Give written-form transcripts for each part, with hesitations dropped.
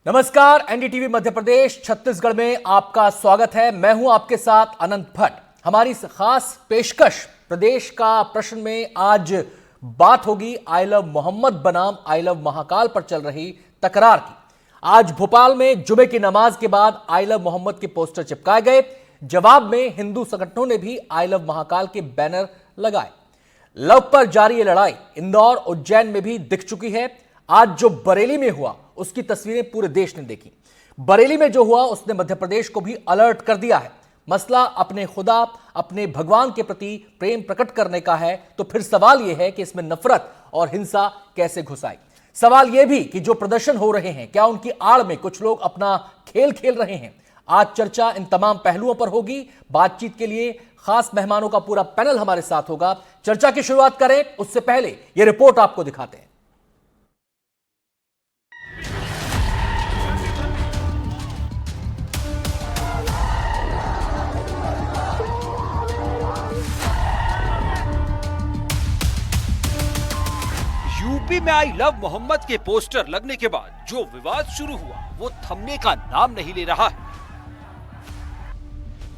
नमस्कार, एनडीटीवी मध्य प्रदेश छत्तीसगढ़ में आपका स्वागत है। मैं हूं आपके साथ अनंत भट्ट। हमारी खास पेशकश प्रदेश का प्रश्न में आज बात होगी आई लव मोहम्मद बनाम आई लव महाकाल पर चल रही तकरार की। आज भोपाल में जुमे की नमाज के बाद आई लव मोहम्मद के पोस्टर चिपकाए गए। जवाब में हिंदू संगठनों ने भी आई लव महाकाल के बैनर लगाए। लव पर जारी ये लड़ाई इंदौर उज्जैन में भी दिख चुकी है। आज जो बरेली में हुआ उसकी तस्वीरें पूरे देश ने देखी। बरेली में जो हुआ उसने मध्य प्रदेश को भी अलर्ट कर दिया है। मसला अपने खुदा, अपने भगवान के प्रति प्रेम प्रकट करने का है, तो फिर सवाल यह है कि इसमें नफरत और हिंसा कैसे घुस आई। सवाल यह भी कि जो प्रदर्शन हो रहे हैं, क्या उनकी आड़ में कुछ लोग अपना खेल खेल रहे हैं। आज चर्चा इन तमाम पहलुओं पर होगी। बातचीत के लिए खास मेहमानों का पूरा पैनल हमारे साथ होगा। चर्चा की शुरुआत करें उससे पहले यह रिपोर्ट आपको दिखाते हैं। यूपी में आई लव मोहम्मद के पोस्टर लगने के बाद जो विवाद शुरू हुआ वो थमने का नाम नहीं ले रहा है।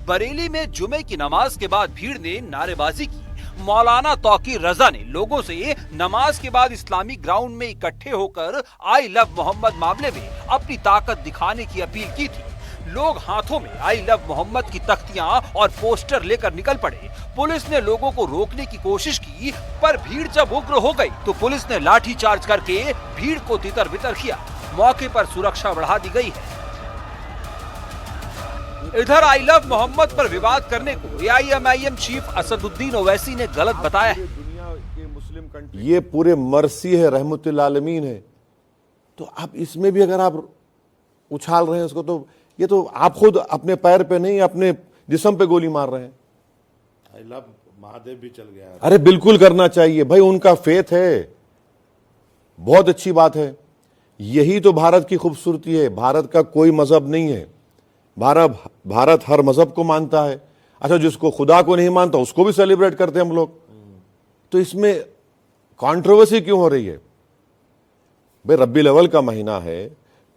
बरेली में जुमे की नमाज के बाद भीड़ ने नारेबाजी की। मौलाना तौकीर रजा ने लोगों से नमाज के बाद इस्लामी ग्राउंड में इकट्ठे होकर आई लव मोहम्मद मामले में अपनी ताकत दिखाने की अपील की थी। लोग हाथों में आई लव मोहम्मद की तख्तियां और पोस्टर लेकर निकल पड़े। पुलिस ने लोगों को रोकने की कोशिश की, पर भीड़ जब उग्र हो गई तो पुलिस ने लाठी चार्ज करके भीड़ को तितर बितर किया। मौके पर सुरक्षा बढ़ा दी गई है। इधर आई लव मोहम्मद पर विवाद करने को एआईएमआईएम चीफ असदुद्दीन ओवैसी ने गलत बताया है। ये पूरे मर्सी है, रहमतुल आलमीन है, तो आप इसमें भी अगर आप उछाल रहे हैं उसको, तो ये तो आप खुद अपने पैर पे नहीं अपने जिस्म पे गोली मार रहे हैं। आई लव महादेव भी चल गया। अरे बिल्कुल करना चाहिए भाई, उनका फेथ है, बहुत अच्छी बात है। यही तो भारत की खूबसूरती है। भारत का कोई मजहब नहीं है। भारत हर मजहब को मानता है। अच्छा, जिसको खुदा को नहीं मानता उसको भी सेलिब्रेट करते हैं हम लोग। तो इसमें कंट्रोवर्सी क्यों हो रही है भाई? रब्बी अव्वल का महीना है,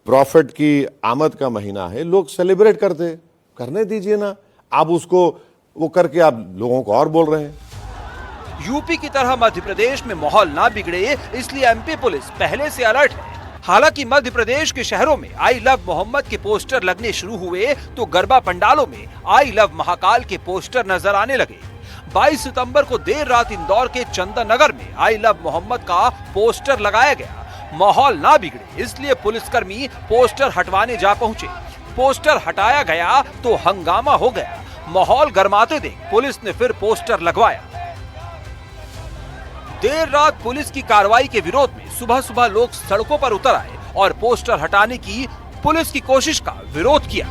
प्रॉफिट की आमद का महीना है, लोग सेलिब्रेट करने दीजिए ना। आप उसको वो करके आप लोगों को और बोल रहे हैं। यूपी की तरह मध्य प्रदेश में माहौल ना बिगड़े, इसलिए एमपी पुलिस पहले से अलर्ट है। हालांकि मध्य प्रदेश के शहरों में आई लव मोहम्मद के पोस्टर लगने शुरू हुए तो गरबा पंडालों में आई लव महाकाल के पोस्टर नजर आने लगे। 22 सितंबर को देर रात इंदौर के चंदन नगर में आई लव मोहम्मद का पोस्टर लगाया गया। माहौल ना बिगड़े इसलिए पुलिसकर्मी पोस्टर हटवाने जा पहुंचे। पोस्टर हटाया गया तो हंगामा हो गया। माहौल गरमाते देख पुलिस ने फिर पोस्टर लगवाया। देर रात पुलिस की कार्रवाई के विरोध में सुबह सुबह लोग सड़कों पर उतर आए और पोस्टर हटाने की पुलिस की कोशिश का विरोध किया।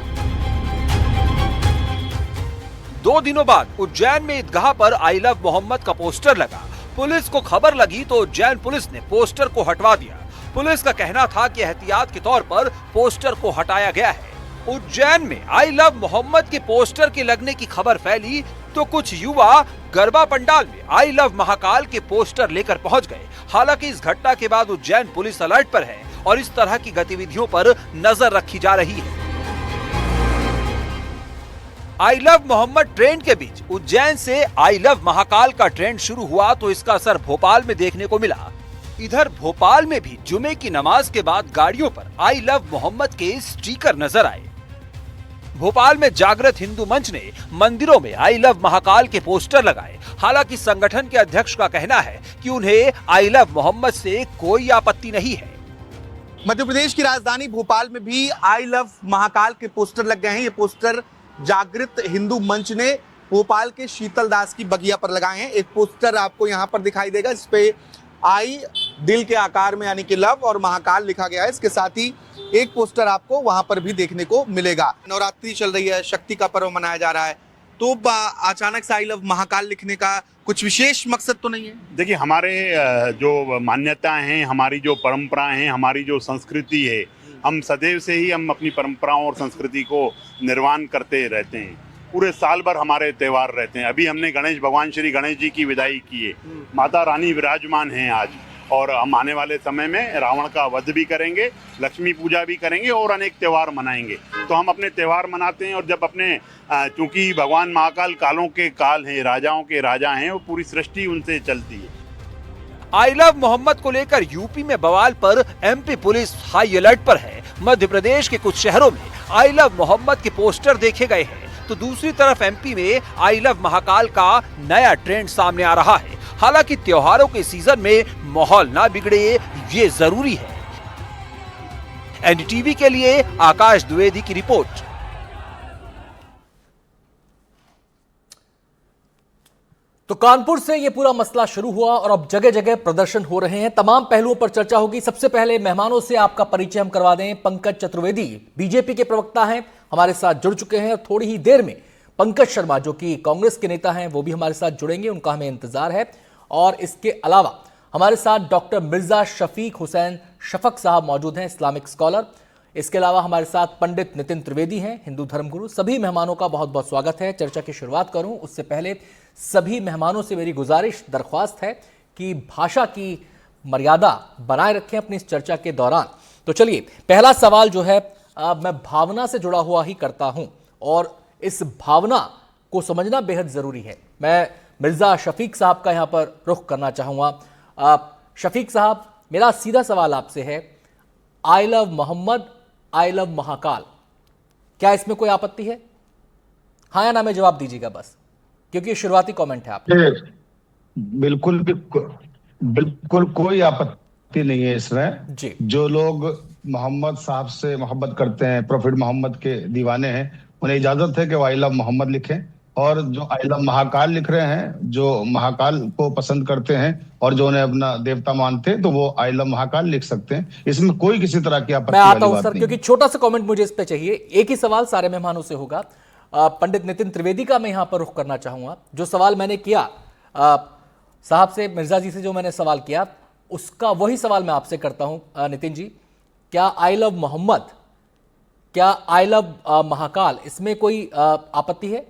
2 दिनों बाद उज्जैन में ईदगाह पर आई लव मोहम्मद का पोस्टर लगा। पुलिस को खबर लगी तो उज्जैन पुलिस ने पोस्टर को हटवा दिया। पुलिस का कहना था कि एहतियात के तौर पर पोस्टर को हटाया गया है। उज्जैन में आई लव मोहम्मद के पोस्टर के लगने की खबर फैली तो कुछ युवा गरबा पंडाल में आई लव महाकाल के पोस्टर लेकर पहुंच गए। हालांकि इस घटना के बाद उज्जैन पुलिस अलर्ट पर है और इस तरह की गतिविधियों पर नजर रखी जा रही है। आई लव मोहम्मद ट्रेंड के बीच उज्जैन से आई लव महाकाल का ट्रेंड शुरू हुआ तो इसका असर भोपाल में देखने को मिला। इधर भोपाल में भी जुमे की नमाज के बाद गाड़ियों पर आई लव मोहम्मद के स्टिकर नजर आए। भोपाल में जागृत हिंदू मंच ने मंदिरों में आई लव महाकाल के पोस्टर लगाए। हालांकि संगठन के अध्यक्ष का कहना है कि उन्हें आई लव मोहम्मद से कोई आपत्ति नहीं है। मध्य प्रदेश की राजधानी भोपाल में भी आई लव महाकाल के पोस्टर लग गए हैं। ये पोस्टर जागृत हिंदू मंच ने भोपाल के शीतल दास की बगिया पर लगाए हैं। एक पोस्टर आपको यहाँ पर दिखाई देगा, इस पे आई दिल के आकार में यानी कि लव और महाकाल लिखा गया है। इसके साथ ही एक पोस्टर आपको वहां पर भी देखने को मिलेगा। नवरात्रि चल रही है, शक्ति का पर्व मनाया जा रहा है, तो अचानक से आई लव महाकाल लिखने का कुछ विशेष मकसद तो नहीं है? देखिए, हमारे जो मान्यताएं हैं, हमारी जो परंपराएं हैं, हमारी जो संस्कृति है, हम सदैव से ही हम अपनी परंपराओं और संस्कृति को निर्वाण करते रहते हैं। पूरे साल भर हमारे त्योहार रहते हैं। अभी हमने गणेश भगवान श्री गणेश जी की विदाई की है। माता रानी विराजमान हैं आज, और हम आने वाले समय में रावण का वध भी करेंगे, लक्ष्मी पूजा भी करेंगे और अनेक त्यौहार मनाएंगे। तो हम अपने त्यौहार मनाते हैं और जब अपने चूंकि भगवान महाकाल कालों के काल हैं, राजाओं के राजा हैं, वो पूरी सृष्टि उनसे चलती है। आई लव मोहम्मद को लेकर यूपी में बवाल पर एमपी पुलिस हाई अलर्ट पर है। मध्य प्रदेश के कुछ शहरों में आई लव मोहम्मद के पोस्टर देखे गए हैं, तो दूसरी तरफ एमपी में आई लव महाकाल का नया ट्रेंड सामने आ रहा है। हालांकि त्योहारों के सीजन में माहौल ना बिगड़े, ये जरूरी है। एनडीटीवी के लिए आकाश द्विवेदी की रिपोर्ट। तो कानपुर से यह पूरा मसला शुरू हुआ और अब जगह जगह प्रदर्शन हो रहे हैं। तमाम पहलुओं पर चर्चा होगी। सबसे पहले मेहमानों से आपका परिचय हम करवा दें। पंकज चतुर्वेदी बीजेपी के प्रवक्ता हैं, हमारे साथ जुड़ चुके हैं और थोड़ी ही देर में पंकज शर्मा जो कि कांग्रेस के नेता हैं वो भी हमारे साथ जुड़ेंगे, उनका हमें इंतजार है। और इसके अलावा हमारे साथ डॉक्टर मिर्जा शफीक हुसैन शफक साहब मौजूद हैं, इस्लामिक स्कॉलर। इसके अलावा हमारे साथ पंडित नितिन त्रिवेदी हैं, हिंदू धर्मगुरु। सभी मेहमानों का बहुत बहुत स्वागत है। चर्चा की शुरुआत करूं उससे पहले सभी मेहमानों से मेरी गुजारिश दरख्वास्त है कि भाषा की मर्यादा बनाए रखें अपनी इस चर्चा के दौरान। तो चलिए, पहला सवाल जो है मैं भावना से जुड़ा हुआ ही करता हूं और इस भावना को समझना बेहद जरूरी है। मैं मिर्जा शफीक साहब का यहां पर रुख करना चाहूंगा। शफीक साहब, मेरा सीधा सवाल आपसे है, I love Mohammad, I love Mahakal, क्या इसमें कोई आपत्ति है? हाँ या ना में जवाब दीजिएगा बस, क्योंकि ये शुरुआती कमेंट है आपका। बिल्कुल कोई आपत्ति नहीं है इसमें जी। जो लोग मोहम्मद साहब से मोहब्बत करते हैं, प्रॉफिट मोहम्मद के दीवाने हैं, उन्हें इजाजत है कि वो आई लव मोहम्मद लिखें। और जो आई लव महाकाल लिख रहे हैं, जो महाकाल को पसंद करते हैं और जो उन्हें अपना देवता मानते हैं, तो वो आई लव महाकाल लिख सकते हैं। इसमें कोई किसी तरह की आपत्ति मैं आता हूं वाली बात सर, नहीं। क्योंकि छोटा सा कमेंट मुझे इस पे चाहिए। एक ही सवाल सारे मेहमानों से होगा। पंडित नितिन त्रिवेदी का मैं यहां पर रुख करना चाहूंगा। जो सवाल मैंने किया साहब से, मिर्जा जी से जो मैंने सवाल किया, उसका वही सवाल मैं आपसे करता हूं। नितिन जी, क्या आई लव मोहम्मद, क्या आई लव महाकाल, इसमें कोई आपत्ति है?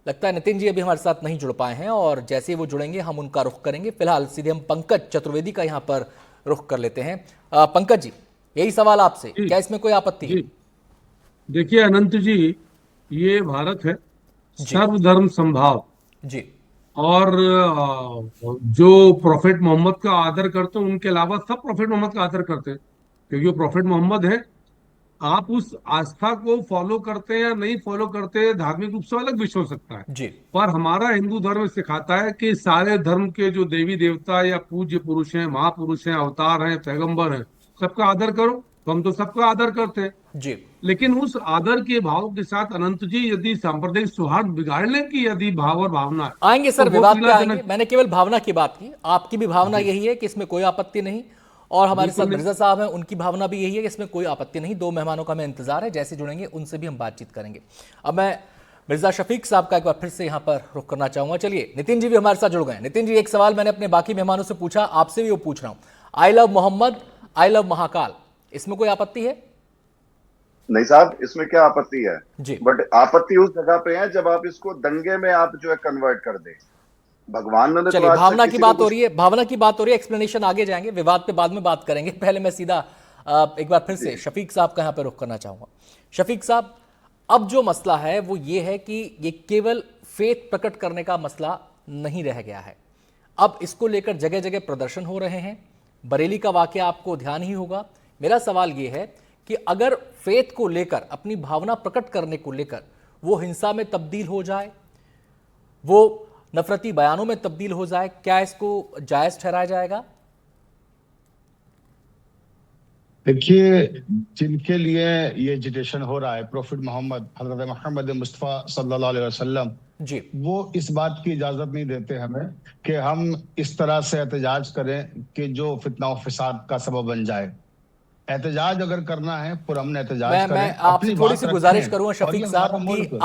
लगता है नितिन जी अभी हमारे साथ नहीं जुड़ पाए हैं और जैसे ही वो जुड़ेंगे हम उनका रुख करेंगे। फिलहाल सीधे हम पंकज चतुर्वेदी का यहां पर रुख कर लेते हैं। पंकज जी, यही सवाल आपसे, क्या इसमें कोई आपत्ति है? देखिए अनंत जी, ये भारत है, सर्वधर्म संभाव जी। और जो प्रॉफिट मोहम्मद का आदर करते हैं उनके अलावा सब प्रॉफिट मोहम्मद का आदर करते हैं, क्योंकि वो प्रॉफिट मोहम्मद है। आप उस आस्था को फॉलो करते हैं या नहीं फॉलो करते हैं, धार्मिक रूप से अलग विषय हो सकता है जी। पर हमारा हिंदू धर्म सिखाता है कि सारे धर्म के जो देवी देवता या पूज्य पुरुष हैं, महापुरुष हैं, अवतार हैं, पैगंबर हैं, सबका आदर करो। तो हम तो सबका आदर करते हैं जी। लेकिन उस आदर के भाव के साथ अनंत जी, यदि सांप्रदायिक सौहार्द बिगाड़ने की यदि भाव और भावना है, आएंगे सर, तो विवाद पे पीड़ाजनक- आएंगे। मैंने केवल भावना की बात की, आपकी भी भावना यही है कि इसमें कोई आपत्ति नहीं, और हमारे साथ मिर्जा साहब हैं, उनकी भावना भी यही है कि इसमें कोई आपत्ति नहीं। दो मेहमानों का हमें इंतजार है, जैसे जुड़ेंगे उनसे भी हम बातचीत करेंगे। अब मैं मिर्जा शफीक साहब का एक बार फिर से यहाँ पर रुख करना चाहूंगा। चलिए, नितिन जी भी हमारे साथ जुड़ गए। नितिन जी, एक सवाल मैंने अपने बाकी मेहमानों से पूछा, आपसे भी वो पूछ रहा हूँ। I love Mohammad, I love Mahakal, इसमें कोई आपत्ति है? नहीं साहब, इसमें क्या आपत्ति है जी। बट आपत्ति उस जगह पे है जब आप इसको दंगे में आप जो है कन्वर्ट कर दें। भगवान ने तो चलिए, आज तक भावना की किसी बात को हो रही है, भावना की बात हो रही है, एक्सप्लेनेशन आगे जाएंगे, विवाद पे बाद में बात करेंगे। पहले मैं सीधा एक बार फिर से शफीक साहब का यहाँ पे रुख करना चाहूंगा। शफीक साहब, अब जो मसला है वो ये है कि ये केवल फेथ प्रकट करने का मसला नहीं रह गया है। अब इसको लेकर जगह जगह प्रदर्शन हो रहे हैं। बरेली का वाकया आपको ध्यान ही होगा। मेरा सवाल ये है कि अगर फेथ को लेकर, अपनी भावना प्रकट करने को लेकर वो हिंसा में तब्दील हो जाए, वो नफरती बयानों में तब्दील हो जाए, क्या इसको जायज ठहराया जाएगा? देखिए, जिनके लिए ये एजिटेशन हो रहा है, प्रॉफिट मोहम्मद, हजरत मोहम्मद मुस्तफ़ा सल्लल्लाहु अलैहि वसल्लम जी, वो इस बात की इजाजत नहीं देते हमें कि हम इस तरह से एहतजाज करें कि जो फितना और फिसाद का सबब बन जाए। एहतजाज अगर करना है, पुरअमन एहतजाज करें। मैं आपसे थोड़ी सी गुजारिश करूंगा शफीक साहब कि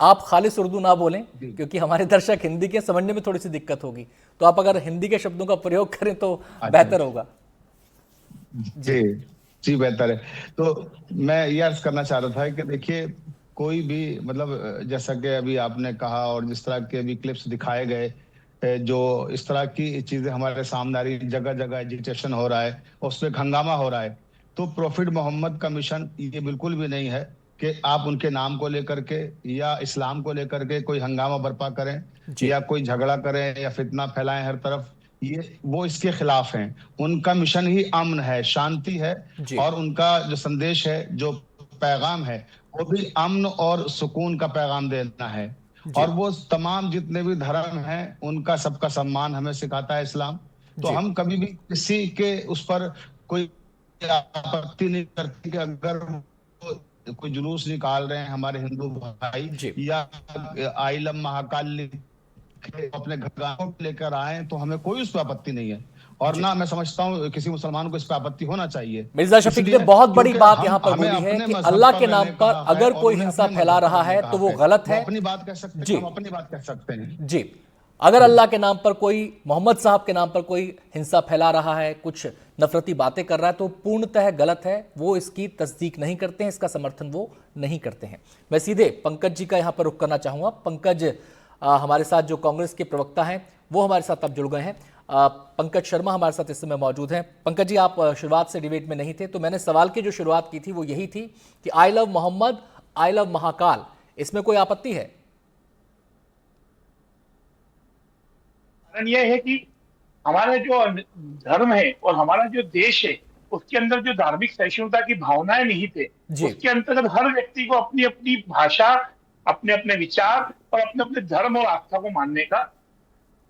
आप खालिस उर्दू ना बोलें, क्योंकि हमारे दर्शक हिंदी के समझने में थोड़ी सी दिक्कत होगी। तो आप अगर हिंदी के शब्दों का प्रयोग करें तो बेहतर होगा। जी जी, बेहतर है। तो मैं ये अर्ज करना चाह रहा था कि देखिए, कोई भी मतलब जैसा कि अभी आपने कहा और जिस तरह के अभी क्लिप्स दिखाए गए, जो इस तरह की चीजें हमारे सामने आ रही, जगह जगह एजिटेशन हो रहा है, उससे हंगामा हो रहा है। तो प्रॉफिट मोहम्मद का मिशन ये बिल्कुल भी नहीं है कि आप उनके नाम को लेकर के या इस्लाम को लेकर के कोई हंगामा बर्पा करें जी। या कोई झगड़ा करें या फितना फैलाएं हर तरफ। ये वो इसके खिलाफ हैं। उनका मिशन ही अमन है, शांति है, जी। और उनका जो संदेश है, जो पैगाम है, वो भी अमन और सुकून का पैगाम देना है। जी। और वो तमाम जितने भी धर्म हैं उनका सबका सम्मान हमें सिखाता है इस्लाम। तो जी। हम कभी भी किसी के उस पर कोई आपत्ति नहीं करते कि अगर वो कोई जुलूस निकाल रहे हैं हमारे हिंदू भाई जी। या आई लव महाकाल अपने घरों लेकर आए, तो हमें कोई उस पर आपत्ति नहीं है। और ना मैं समझता हूँ किसी मुसलमान को इस पर आपत्ति होना चाहिए। मिर्जा शफीक ने बहुत बड़ी बात यहाँ पर बोली है कि अल्लाह के नाम पर अगर कोई हिंसा फैला रहा है तो वो गलत है। अपनी बात कह सकते जी। हैं, हम अपनी बात कह सकते हैं जी। अगर अल्लाह के नाम पर कोई, मोहम्मद साहब के नाम पर कोई हिंसा फैला रहा है, कुछ नफरती बातें कर रहा है, तो पूर्णतः गलत है। वो इसकी तस्दीक नहीं करते हैं, इसका समर्थन वो नहीं करते हैं। मैं सीधे पंकज जी का यहाँ पर रुख करना चाहूँगा। पंकज हमारे साथ जो कांग्रेस के प्रवक्ता हैं वो हमारे साथ अब जुड़ गए हैं। पंकज शर्मा हमारे साथ इस समय मौजूद हैं। पंकज जी, आप शुरुआत से डिबेट में नहीं थे, तो मैंने सवाल की जो शुरुआत की थी वो यही थी कि I love Mohammad, I love Mahakal, इसमें कोई आपत्ति है? कारण यह है कि हमारा जो धर्म है और हमारा जो देश है उसके अंदर जो धार्मिक सहिष्णुता की भावनाएं निहित है, उसके अंतर्गत हर व्यक्ति को अपनी अपनी भाषा, अपने अपने विचार और अपने अपने धर्म और आस्था को मानने का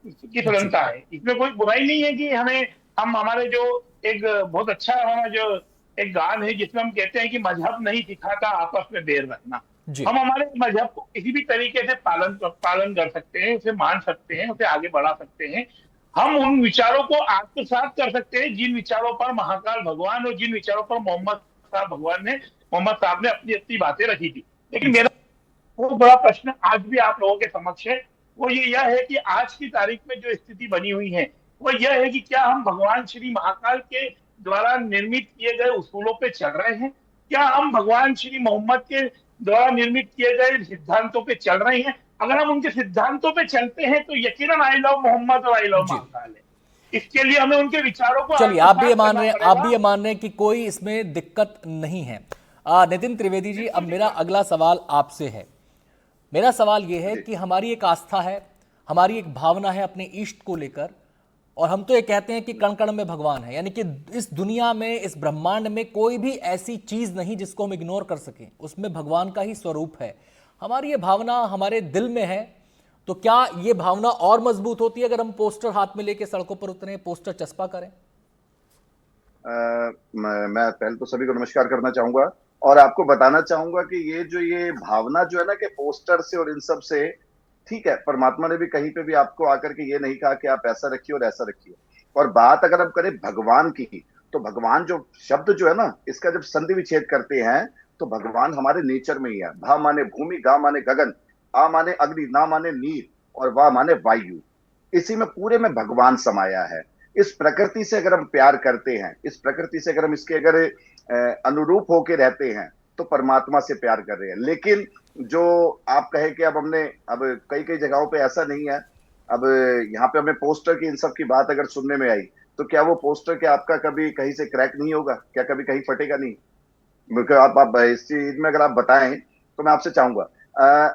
की स्वतंत्रता है। इसमें कोई बुराई नहीं है कि हम हमारे जो एक बहुत अच्छा हमारा जो एक गान है जिसमें हम कहते हैं कि मजहब नहीं सिखाता आपस में बैर रखना। हम हमारे मजहब को किसी भी तरीके से पालन कर सकते हैं, उसे मान सकते हैं, उसे आगे बढ़ा सकते हैं। हम उन विचारों को आत्मसात कर सकते हैं जिन विचारों पर महाकाल भगवान और जिन विचारों पर मोहम्मद साहब ने अपनी अपनी बातें रखी थी। लेकिन मेरा बहुत बड़ा प्रश्न आज भी आप लोगों के समक्ष है, वो यह है कि आज की तारीख में जो स्थिति बनी हुई है वो यह है कि क्या हम भगवान श्री महाकाल के द्वारा निर्मित किए गए उसूलों पे चल रहे हैं? क्या हम भगवान श्री मोहम्मद के द्वारा निर्मित किए गए सिद्धांतों पे चल रहे हैं? अगर हम उनके सिद्धांतों पे चलते हैं तो यकीनन आई लव मोहम्मद और आई लव महाकाल है। इसके लिए हमें उनके विचारों को, चलिए आप भी ये मान रहे हैं कि कोई इसमें दिक्कत नहीं है। नितिन त्रिवेदी जी, अब मेरा अगला सवाल आपसे है। मेरा सवाल यह है कि हमारी एक आस्था है, हमारी एक भावना है अपने इष्ट को लेकर, और हम तो ये कहते हैं कि कण कण में भगवान है, यानी कि इस दुनिया में, इस ब्रह्मांड में कोई भी ऐसी चीज नहीं जिसको हम इग्नोर कर सकें, उसमें भगवान का ही स्वरूप है। हमारी ये भावना हमारे दिल में है, तो क्या ये भावना और मजबूत होती है अगर हम पोस्टर हाथ में लेके सड़कों पर उतरे, पोस्टर चस्पा करें? मैं पहले तो सभी को नमस्कार करना चाहूंगा और आपको बताना चाहूंगा कि ये भावना जो है ना कि पोस्टर से और इन सब से, ठीक है, परमात्मा ने भी कहीं पे भी आपको आकर के ये नहीं कहा कि आप ऐसा रखिए और ऐसा रखिए। और बात अगर हम करें भगवान की, तो भगवान जो शब्द जो है ना, इसका जब संधि विच्छेद करते हैं तो भगवान हमारे नेचर में ही है। भा माने भूमि, गा माने गगन, आ माने अग्नि, ना माने नीर और वाह माने वायु। इसी में पूरे में भगवान समाया है। इस प्रकृति से अगर हम प्यार करते हैं, इस प्रकृति से अगर हम इसके अगर अनुरूप होके रहते हैं तो परमात्मा से प्यार कर रहे हैं। लेकिन जो आप कहे कि अब कई कई जगहों पे ऐसा नहीं है, अब यहाँ पे हमें पोस्टर की इन सब की बात अगर सुनने में आई तो क्या वो पोस्टर के आपका कभी कहीं से क्रैक नहीं होगा? क्या कभी कहीं फटेगा नहीं? आप इस चीज में अगर आप बताएं तो मैं आपसे चाहूंगा,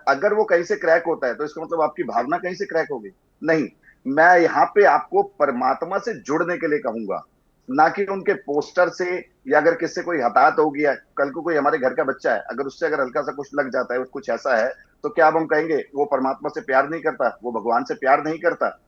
अगर वो कहीं से क्रैक होता है तो इसका मतलब आपकी भावना कहीं से क्रैक होगी? नहीं, मैं यहाँ पे आपको परमात्मा से जुड़ने के लिए कहूंगा, ना कि उनके पोस्टर से। या अगर किससे कोई हताहत हो गया, कल को कोई हमारे घर का बच्चा है, अगर उससे अगर हल्का सा कुछ लग जाता है, कुछ ऐसा है, तो क्या अब हम कहेंगे वो परमात्मा से प्यार नहीं करता, वो भगवान से प्यार नहीं करता?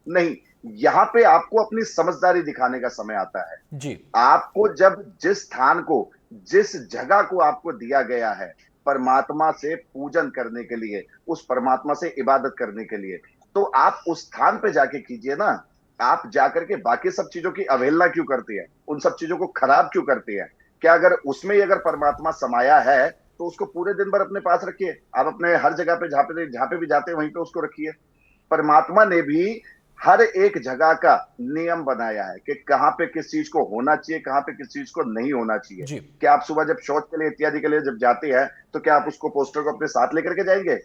नहीं, यहाँ पे आपको अपनी समझदारी दिखाने का समय आता है जी। आपको जब जिस स्थान को, जिस जगह को आपको दिया गया है परमात्मा से पूजन करने के लिए, उस परमात्मा से इबादत करने के लिए, तो आप उस स्थान पे जाके कीजिए ना। आप जाकर के बाकी सब चीजों की अवहेलना क्यों करती है, उन सब चीजों को खराब क्यों करती है? क्या अगर उसमें ही अगर परमात्मा समाया है तो उसको पूरे दिन भर अपने पास रखिए। आप अपने हर जगह पे जहां पे भी जाते हैं वहीं पे उसको रखिए। परमात्मा ने भी हर एक जगह का नियम बनाया है कि कहां पे किस चीज को होना चाहिए, कहां पे किस चीज को नहीं होना चाहिए। क्या आप सुबह जब शौच के लिए इत्यादि के लिए जब जाते हैं तो क्या आप उसको पोस्टर को अपने साथ लेकर के जाएंगे?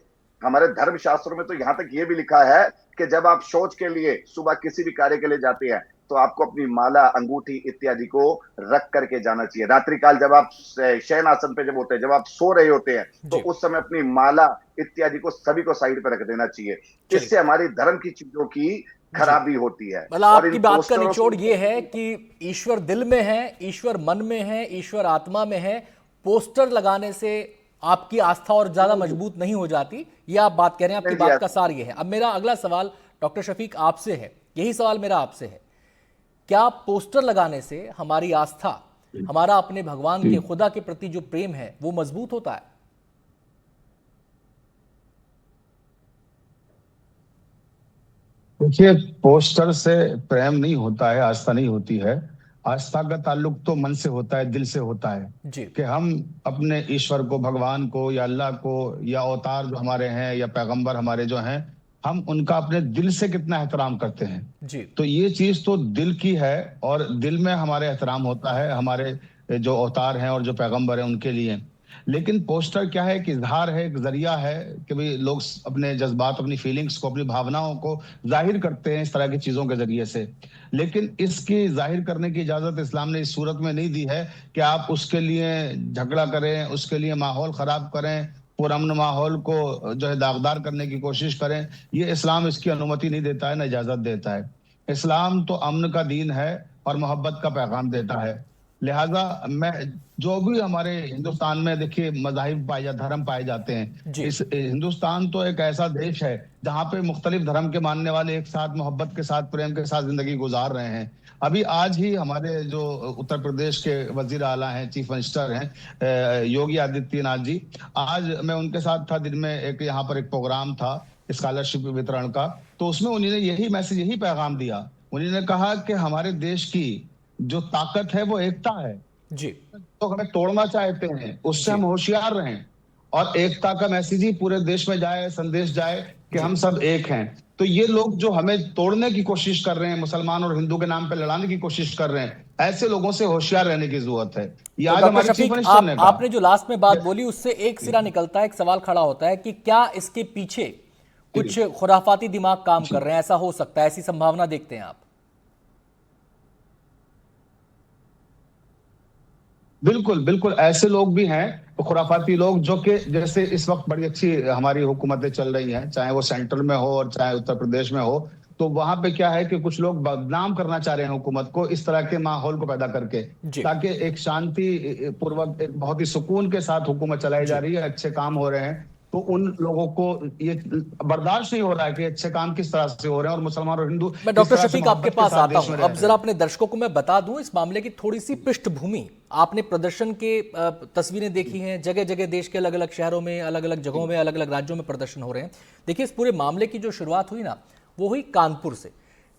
हमारे धर्म शास्त्रों में तो यहाँ तक ये भी लिखा है कि जब आप शौच के लिए सुबह किसी भी कार्य के लिए जाते हैं तो आपको अपनी माला, अंगूठी इत्यादि को रख करके जाना चाहिए। रात्रिकाल जब आप शयन आसन पे जब होते हैं, जब आप सो रहे होते हैं, तो उस समय अपनी माला इत्यादि को सभी को साइड पे रख देना चाहिए। इससे हमारी धर्म की चीजों की खराबी होती है। मतलब आपकी बात का निचोड़ ये है कि ईश्वर दिल में है, ईश्वर मन में है, ईश्वर आत्मा में है। पोस्टर लगाने से आपकी आस्था और ज्यादा मजबूत नहीं हो जाती, ये आप बात कह रहे हैं। आपकी बात का सार ये है। अब मेरा अगला सवाल डॉक्टर शफीक आपसे है, यही सवाल मेरा आपसे है, क्या पोस्टर लगाने से हमारी आस्था, हमारा अपने भगवान के, खुदा के प्रति जो प्रेम है वो मजबूत होता है? देखिए, पोस्टर से प्रेम नहीं होता है, आस्था नहीं होती है। आस्था का ताल्लुक तो मन से होता है, दिल से होता है जी। कि हम अपने ईश्वर को, भगवान को या अल्लाह को या अवतार जो हमारे हैं या पैगंबर हमारे जो हैं, हम उनका अपने दिल से कितना एहतराम करते हैं जी। तो ये चीज तो दिल की है और दिल में हमारे एहतराम होता है हमारे जो अवतार हैं और जो पैगंबर हैं उनके लिए। लेकिन पोस्टर क्या है, एक इजहार है, एक जरिया है कि भाई लोग अपने जज्बात, अपनी फीलिंग्स को, अपनी भावनाओं को जाहिर करते हैं इस तरह की चीजों के जरिए से। लेकिन इसकी जाहिर करने की इजाजत इस्लाम ने इस सूरत में नहीं दी है कि आप उसके लिए झगड़ा करें, उसके लिए माहौल खराब करें, पुरअमन माहौल को जो है दागदार करने की कोशिश करें। ये इस्लाम इसकी अनुमति नहीं देता है, न इजाजत देता है। इस्लाम तो अमन का दीन है और मोहब्बत का पैगाम देता है। लिहाजा मैं जो भी हमारे हिंदुस्तान में देखिए मज़ाहिब पाए जाते, धर्म पाए जाते हैं, इस हिंदुस्तान तो एक ऐसा देश है जहाँ पे मुख्तलिफ धर्म के मानने वाले एक साथ मोहब्बत के साथ, प्रेम के साथ जिंदगी गुजार रहे हैं। अभी आज ही हमारे जो उत्तर प्रदेश के वजीर आला हैं, चीफ मिनिस्टर हैं योगी आदित्यनाथ जी, आज मैं उनके साथ था, दिन में एक यहाँ पर एक प्रोग्राम था स्कॉलरशिप वितरण का, तो उसमें उन्होंने यही मैसेज, यही पैगाम दिया। उन्होंने कहा कि हमारे देश की जो ताकत है वो एकता है जी। तो हमें तोड़ना चाहते हैं, उससे हम होशियार रहें और एकता का मैसेज ही पूरे देश में जाए, संदेश जाए कि हम सब एक हैं। तो ये लोग जो हमें तोड़ने की कोशिश कर रहे हैं, मुसलमान और हिंदू के नाम पे लड़ाने की कोशिश कर रहे हैं, ऐसे लोगों से होशियार रहने की जरूरत है। ये आज हमारे चीफ मिनिस्टर ने कहा। आपने जो लास्ट में बात बोली उससे एक सिरा निकलता है, एक सवाल खड़ा होता है कि क्या इसके पीछे कुछ खुराफाती दिमाग काम कर रहे हैं? ऐसा हो सकता है, ऐसी संभावना देखते हैं आप? बिल्कुल बिल्कुल, ऐसे लोग भी हैं, खुराफाती लोग, जो कि जैसे इस वक्त बड़ी अच्छी हमारी हुकूमतें चल रही हैं, चाहे वो सेंट्रल में हो और चाहे उत्तर प्रदेश में हो, तो वहां पे क्या है कि कुछ लोग बदनाम करना चाह रहे हैं हुकूमत को, इस तरह के माहौल को पैदा करके, ताकि एक शांति पूर्वक, एक बहुत ही सुकून के साथ हुकूमत चलाई जा रही है, अच्छे काम हो रहे हैं, तो उन लोगों को ये बर्दाश्त नहीं हो रहा है कि अच्छे काम किस तरह से हो रहे हैं और मुसलमान और हिंदू। मैं डॉक्टर शफीक आपके पास आता हूं। अब जरा अपने दर्शकों को मैं बता दूं इस मामले की थोड़ी सी पृष्ठभूमि। आपने प्रदर्शन के तस्वीरें देखी हैं, जगह जगह देश के अलग अलग शहरों में, अलग अलग जगहों में, अलग अलग राज्यों में प्रदर्शन हो रहे हैं। देखिए, इस पूरे मामले की जो शुरुआत हुई ना, वो हुई कानपुर से।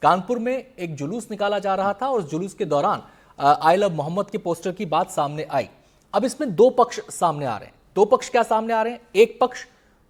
कानपुर में एक जुलूस निकाला जा रहा था और उस जुलूस के दौरान आई लव मोहम्मद के पोस्टर की बात सामने आई। अब इसमें दो पक्ष सामने आ रहे हैं। दो पक्ष क्या सामने आ रहे हैं? एक पक्ष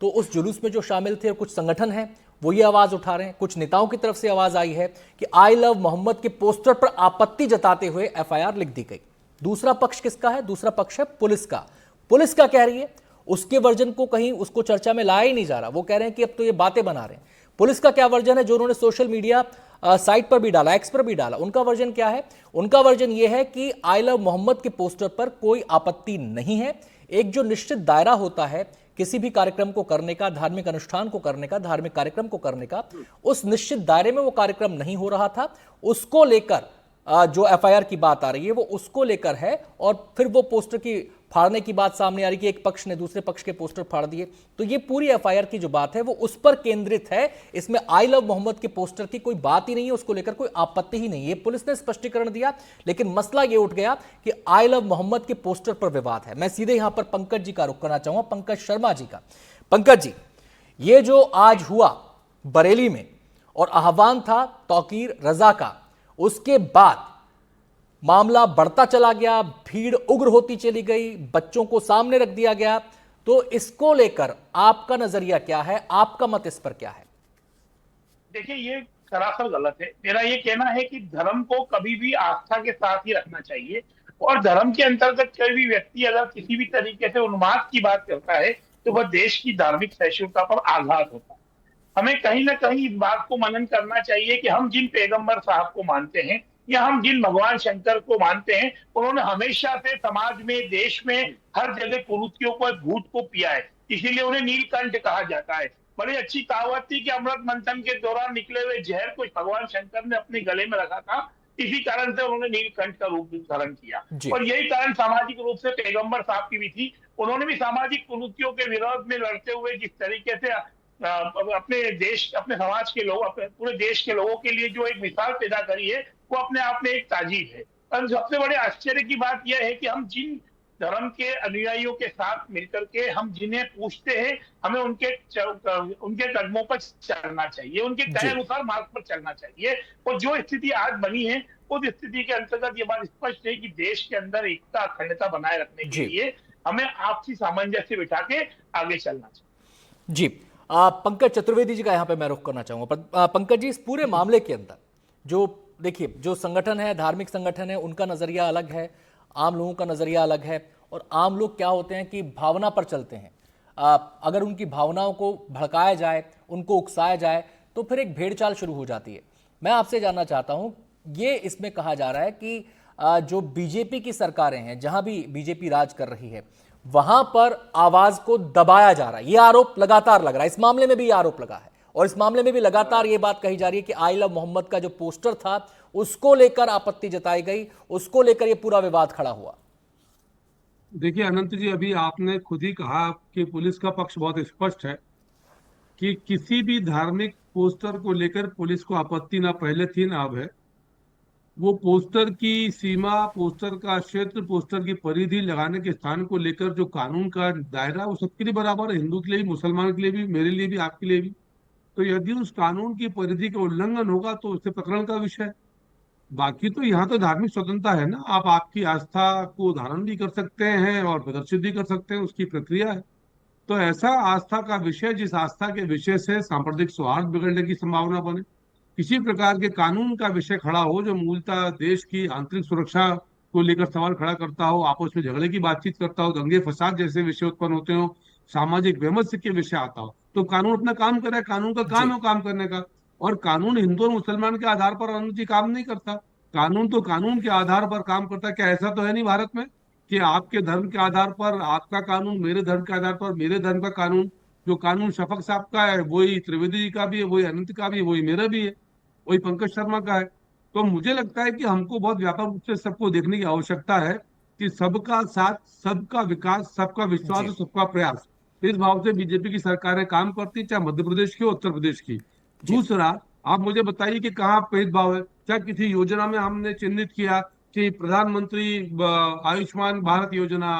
तो उस जुलूस में जो शामिल थे और कुछ संगठन हैं वो ये आवाज उठा रहे हैं, कुछ नेताओं की तरफ से आवाज आई है कि आई लव मोहम्मद के पोस्टर पर आपत्ति जताते हुए एफआईआर लिख दी गई। दूसरा पक्ष किसका है? दूसरा पक्ष है पुलिस का। पुलिस क्या कह रही है? उसके वर्जन को कहीं उसको चर्चा में लाया ही नहीं जा रहा। वो कह रहे हैं कि अब तो ये बातें बना रहे हैं। पुलिस का क्या वर्जन है, जो उन्होंने सोशल मीडिया साइट पर भी डाला, एक्स पर भी डाला, उनका वर्जन क्या है? उनका वर्जन ये है कि आई लव मोहम्मद के पोस्टर पर कोई आपत्ति नहीं है। एक जो निश्चित दायरा होता है किसी भी कार्यक्रम को करने का, धार्मिक अनुष्ठान को करने का, धार्मिक कार्यक्रम को करने का, उस निश्चित दायरे में वो कार्यक्रम नहीं हो रहा था। उसको लेकर जो एफआईआर की बात आ रही है वो उसको लेकर है। और फिर वो पोस्टर की फाड़ने की बात सामने आ रही है कि एक पक्ष ने दूसरे पक्ष के पोस्टर फाड़ दिए। तो ये पूरी एफआईआर की जो बात है वो उस पर केंद्रित है। इसमें आई लव मोहम्मद के पोस्टर की कोई बात ही नहीं है, उसको लेकर कोई आपत्ति ही नहीं है। पुलिस ने स्पष्टीकरण दिया, लेकिन मसला ये उठ गया कि आई लव मोहम्मद के पोस्टर पर विवाद है। मैं सीधे यहां पर पंकज जी का रुख करना चाहूंगा, पंकज शर्मा जी का। पंकज जी, ये जो आज हुआ बरेली में और आह्वान था तौकीर रजा का, उसके बाद मामला बढ़ता चला गया, भीड़ उग्र होती चली गई, बच्चों को सामने रख दिया गया। तो इसको लेकर आपका नजरिया क्या है? आपका मत इस पर क्या है? देखिए, ये सरासर गलत है। मेरा ये कहना है कि धर्म को कभी भी आस्था के साथ ही रखना चाहिए और धर्म के अंतर्गत कोई भी व्यक्ति अगर किसी भी तरीके से उन्माद की बात करता है तो वह देश की धार्मिक सहिष्णुता पर आघात होता है। हमें कहीं ना कहीं इस बात को मनन करना चाहिए कि हम जिन पैगंबर साहब को मानते हैं या हम जिन भगवान शंकर को मानते हैं, उन्होंने हमेशा से समाज में, देश में हर जगह कुरीतियों को, भूत को पिया है, इसीलिए उन्हें नीलकंठ कहा जाता है। बड़ी अच्छी कहावत थी कि अमृत मंथन के दौरान निकले हुए जहर को भगवान शंकर ने अपने गले में रखा था, इसी कारण से उन्होंने नीलकंठ का रूप धारण किया। और यही कारण सामाजिक रूप से पैगंबर साहब की भी थी। उन्होंने भी सामाजिक कुरीतियों के विरोध में लड़ते हुए जिस तरीके से अपने देश, अपने समाज के लोग, अपने पूरे देश के लोगों के लिए जो एक मिसाल पैदा करी है, वो अपने आप में एक ताजीब है। और सबसे बड़े आश्चर्य की बात यह है कि हम जिन धर्म के अनुयायियों के साथ मिलकर के हम जिन्हें पूछते हैं, हमें उनके कदमों पर चलना चाहिए, उनके कहे अनुसार मार्ग पर चलना चाहिए। और जो स्थिति आज बनी है, उस स्थिति के अंतर्गत ये बात स्पष्ट है कि देश के अंदर एकता, अखंडता बनाए रखने के लिए हमें आपसी सामंजस्य बिठा के आगे चलना चाहिए। जी, पंकज चतुर्वेदी जी का यहाँ पे मैं रुख करना चाहूंगा। पंकज जी, इस पूरे मामले के अंदर जो देखिए, जो संगठन है, धार्मिक संगठन है, उनका नजरिया अलग है, आम लोगों का नजरिया अलग है। और आम लोग क्या होते हैं कि भावना पर चलते हैं। अगर उनकी भावनाओं को भड़काया जाए, उनको उकसाया जाए, तो फिर एक भेड़चाल शुरू हो जाती है। मैं आपसे जानना चाहता हूं, ये इसमें कहा जा रहा है कि जो बीजेपी की सरकारें हैं, जहां भी बीजेपी राज कर रही है, वहां पर आवाज को दबाया जा रहा है। यह आरोप लगातार लग रहा है। इस मामले में भी आरोप लगा है और इस मामले में भी लगातार ये बात कही जा रही है कि आई लव मोहम्मद का जो पोस्टर था, उसको लेकर आपत्ति जताई गई, उसको लेकर ये पूरा विवाद खड़ा हुआ। देखिए अनंत जी, अभी आपने खुद ही कहा कि पुलिस का पक्ष बहुत स्पष्ट है कि किसी भी धार्मिक पोस्टर को लेकर पुलिस को आपत्ति ना पहले थी ना अब है। वो पोस्टर की सीमा, पोस्टर का क्षेत्र, पोस्टर की परिधि, लगाने के स्थान को लेकर जो कानून का दायरा, वो सबके लिए बराबर है, हिंदू के लिए भी, मुसलमान के लिए भी, मेरे लिए भी, आपके लिए भी। तो यदि उस कानून की परिधि का उल्लंघन होगा तो उससे प्रकरण का विषय। बाकी तो यहाँ तो धार्मिक स्वतंत्रता है ना, आप आपकी आस्था को धारण भी कर सकते हैं और प्रदर्शित भी कर सकते हैं, उसकी प्रक्रिया है। तो ऐसा आस्था का विषय, जिस आस्था के विषय से सांप्रदायिक सौहार्द बिगड़ने की संभावना बने, किसी प्रकार के कानून का विषय खड़ा हो जो मूलतः देश की आंतरिक सुरक्षा को लेकर सवाल खड़ा करता हो, आपस में झगड़े की बातचीत करता हो, दंगे फसाद जैसे विषय उत्पन्न होते हो, सामाजिक वैमनस्य के विषय आता हो, तो कानून अपना काम करे। कानून का काम है काम करने का। और कानून हिंदू और मुसलमान के आधार पर अनुचित काम नहीं करता। कानून तो कानून के आधार पर काम करता है। क्या ऐसा तो है नहीं भारत में कि आपके धर्म के आधार पर आपका कानून, मेरे धर्म के आधार पर मेरे धर्म का कानून, जो कानून शफक साहब का है वही त्रिवेदी जी का भी है, वही अनंत का भी है, वही मेरा भी है, वही पंकज शर्मा का है। तो मुझे लगता है कि हमको बहुत व्यापक रूप से सबको देखने की आवश्यकता है कि सबका साथ, सबका विकास, सबका विश्वास और सबका प्रयास, इस भाव से बीजेपी की सरकारें काम करती, चाहे मध्य प्रदेश की हो, उत्तर प्रदेश की। दूसरा, आप मुझे बताइए कि कहाँ भेदभाव है? क्या किसी योजना में हमने चिन्हित किया कि प्रधानमंत्री आयुष्मान भारत योजना,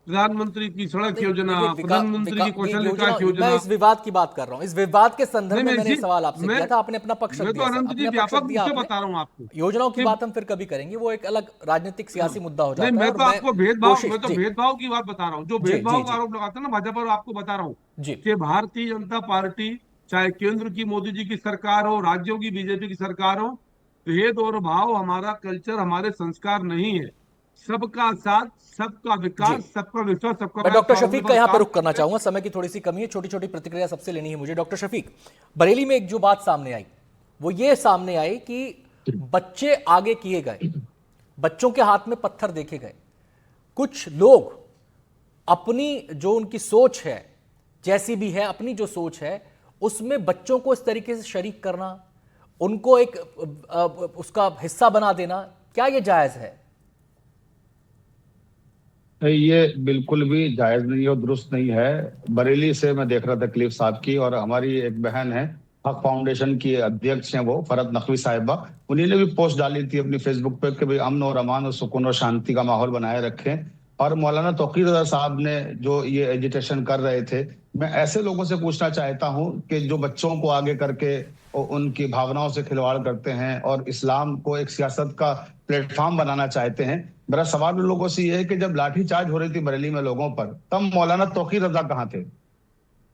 प्रधानमंत्री की सड़क योजना, प्रधानमंत्री की कौशल विकास योजना? मैं इस विवाद की बात कर रहा हूँ। इस विवाद के संदर्भ में मैंने सवाल आपसे किया था, आपने अपना पक्ष दिया। मैं तो अनंत जी व्यापक रूप से बता रहा हूँ आपको। योजनाओं की बात हम फिर कभी करेंगे, वो एक अलग राजनीतिक सियासी मुद्दा हो जाता है। मैं तो आपको भेदभाव की बात बता रहा हूँ। जो भेदभाव का आरोप लगाते हैं ना भाजपा पर, आपको बता रहा हूँ कि भारतीय जनता पार्टी, चाहे केंद्र की मोदी जी की सरकार हो, राज्यों की बीजेपी की सरकार हो, भेद और भाव हमारा कल्चर, हमारे संस्कार नहीं है। सबका साथ, सबका विकास, सबका विश्वास, सबका। मैं डॉक्टर शफीक का यहाँ पे रुख करना चाहूंगा, समय की थोड़ी सी कमी है, छोटी छोटी प्रतिक्रिया सबसे लेनी है मुझे। डॉक्टर शफीक, बरेली में एक जो बात सामने आई, वो ये सामने आई कि बच्चे आगे किए गए, बच्चों के हाथ में पत्थर देखे गए। कुछ लोग अपनी जो उनकी सोच है, जैसी भी है, अपनी जो सोच है, उसमें बच्चों को इस तरीके से शरीक करना, उनको एक उसका हिस्सा बना देना, क्या ये जायज है? ये बिल्कुल भी जायज नहीं और दुरुस्त नहीं है। बरेली से मैं देख रहा था क्लिप साहब की, और हमारी एक बहन है, हक फाउंडेशन की अध्यक्ष हैं वो, फरत नकवी साहिबा, उन्हीं ने भी पोस्ट डाली थी अपनी फेसबुक पे कि भाई अमन और अमान और सुकून और शांति का माहौल बनाए रखें। और मौलाना तौकीर रज़ा साहब ने जो ये एजिटेशन कर रहे थे, मैं ऐसे लोगों से पूछना चाहता हूं कि जो बच्चों को आगे करके उनकी भावनाओं से खिलवाड़ करते हैं और इस्लाम को एक सियासत का प्लेटफॉर्म बनाना चाहते हैं, मेरा सवाल उन लोगों से ये है कि जब लाठीचार्ज हो रही थी बरेली में लोगों पर, तब मौलाना तौकीर रज़ा कहाँ थे?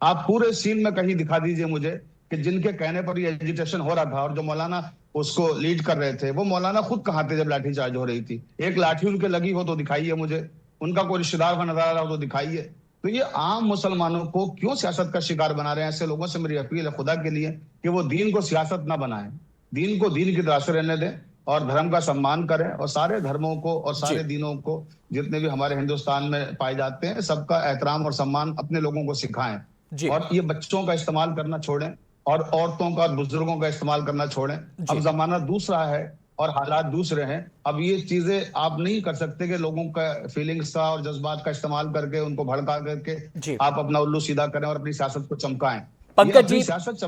आप पूरे सीन में कहीं दिखा दीजिए मुझे कि जिनके कहने पर ये एजिटेशन हो रहा था और जो मौलाना उसको लीड कर रहे थे, वो मौलाना खुद कहाँ थे जब लाठीचार्ज हो रही थी? एक लाठी उनके लगी हो तो दिखाइए मुझे, उनका कोई रिश्तेदार का नजर आ रहा हो तो दिखाइए। तो ये आम मुसलमानों को क्यों सियासत का शिकार बना रहे हैं? ऐसे लोगों से मेरी अपील है खुदा के लिए कि वो दीन को सियासत ना बनाएं, दीन को दीन की तरह से रहने दें और धर्म का सम्मान करें, और सारे धर्मों को और सारे दीनों को जितने भी हमारे हिंदुस्तान में पाए जाते हैं सबका एहतराम और सम्मान अपने लोगों को सिखाएं। और ये बच्चों का इस्तेमाल करना छोड़ें और औरतों का, बुजुर्गों का इस्तेमाल करना छोड़ें। अब जमाना दूसरा है और हालात दूसरे हैं। अब ये चीजें आप नहीं कर सकते कि लोगों का फीलिंग्स का और जज्बात का इस्तेमाल करके उनको भड़का करके आप अपना उल्लू सीधा करें और अपनी सियासत को चमकाएं। पंकज जी,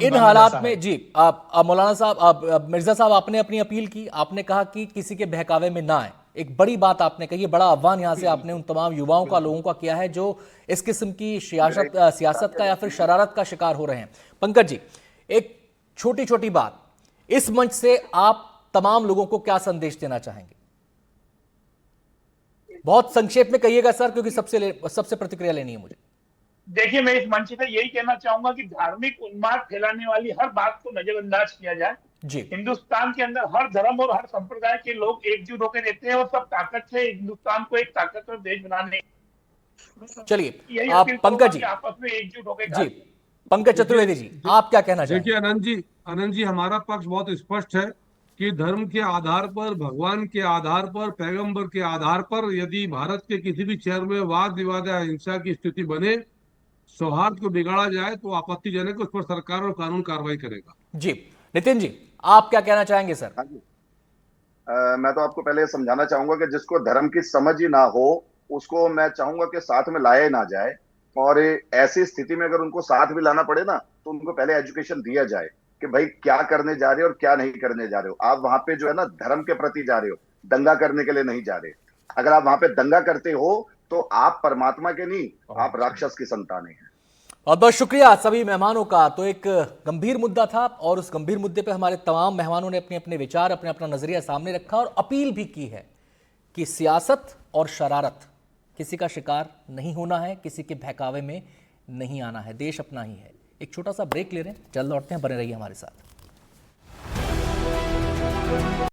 इन हालात में जी आप मौलाना साहब, आप मिर्जा साहब, आपने अपनी अपील की, आपने कहा कि किसी के बहकावे में ना आए। एक बड़ी बात आपने कही, बड़ा आह्वान यहां से आपने उन तमाम युवाओं का, लोगों का किया है जो इस किस्म की सियासत का या फिर शरारत का शिकार हो रहे हैं। पंकज जी, एक छोटी छोटी बात, इस मंच से आप तमाम लोगों को क्या संदेश देना चाहेंगे? बहुत संक्षेप में कहिएगा सर, क्योंकि सबसे प्रतिक्रिया लेनी है मुझे। देखिए, मैं इस मंच से यही कहना चाहूंगा कि धार्मिक उन्माद फैलाने वाली हर बात को नजरअंदाज किया जाए। जी, हिंदुस्तान के अंदर हर धर्म और हर संप्रदाय के लोग एकजुट होकर रहते हैं और सब ताकत से हिंदुस्तान को एक ताकतवर देश बनाने। चलिए आप पंकज जी, आपस में एकजुट होकर जी पंकज चतुर्वेदी जी, आप क्या कहना चाहेंगे? देखिए आनंद जी, हमारा पक्ष बहुत स्पष्ट है कि धर्म के आधार पर, भगवान के आधार पर, पैगंबर के आधार पर यदि भारत के किसी भी शहर में वाद विवाद या हिंसा की स्थिति बने, सौहार्द को बिगाड़ा जाए, तो आपत्तिजनक उस पर सरकार और कानून कार्रवाई करेगा। जी नितिन जी, आप क्या कहना चाहेंगे सर? हाँ जी, मैं तो आपको पहले समझाना चाहूंगा कि जिसको धर्म की समझ ही ना हो उसको मैं चाहूंगा कि साथ में लाया ना जाए, और ऐसी स्थिति में अगर उनको साथ भी लाना पड़े ना तो उनको पहले एजुकेशन दिया जाए कि भाई क्या करने जा रहे हो और क्या नहीं करने जा रहे हो। आप वहां पे जो है ना धर्म के प्रति जा रहे हो, दंगा करने के लिए नहीं जा रहे। अगर आप वहां पे दंगा करते हो तो आप परमात्मा के नहीं, आप राक्षस की संतान हैं। बहुत बहुत शुक्रिया सभी मेहमानों का। तो एक गंभीर मुद्दा था और उस गंभीर मुद्दे पे हमारे तमाम मेहमानों ने अपने अपने विचार, अपने अपना नजरिया सामने रखा और अपील भी की है कि सियासत और शरारत किसी का शिकार नहीं होना है, किसी के बहकावे में नहीं आना है, देश अपना ही है। एक छोटा सा ब्रेक ले रहे हैं, जल्द लौटते हैं, बने रहिए हमारे साथ।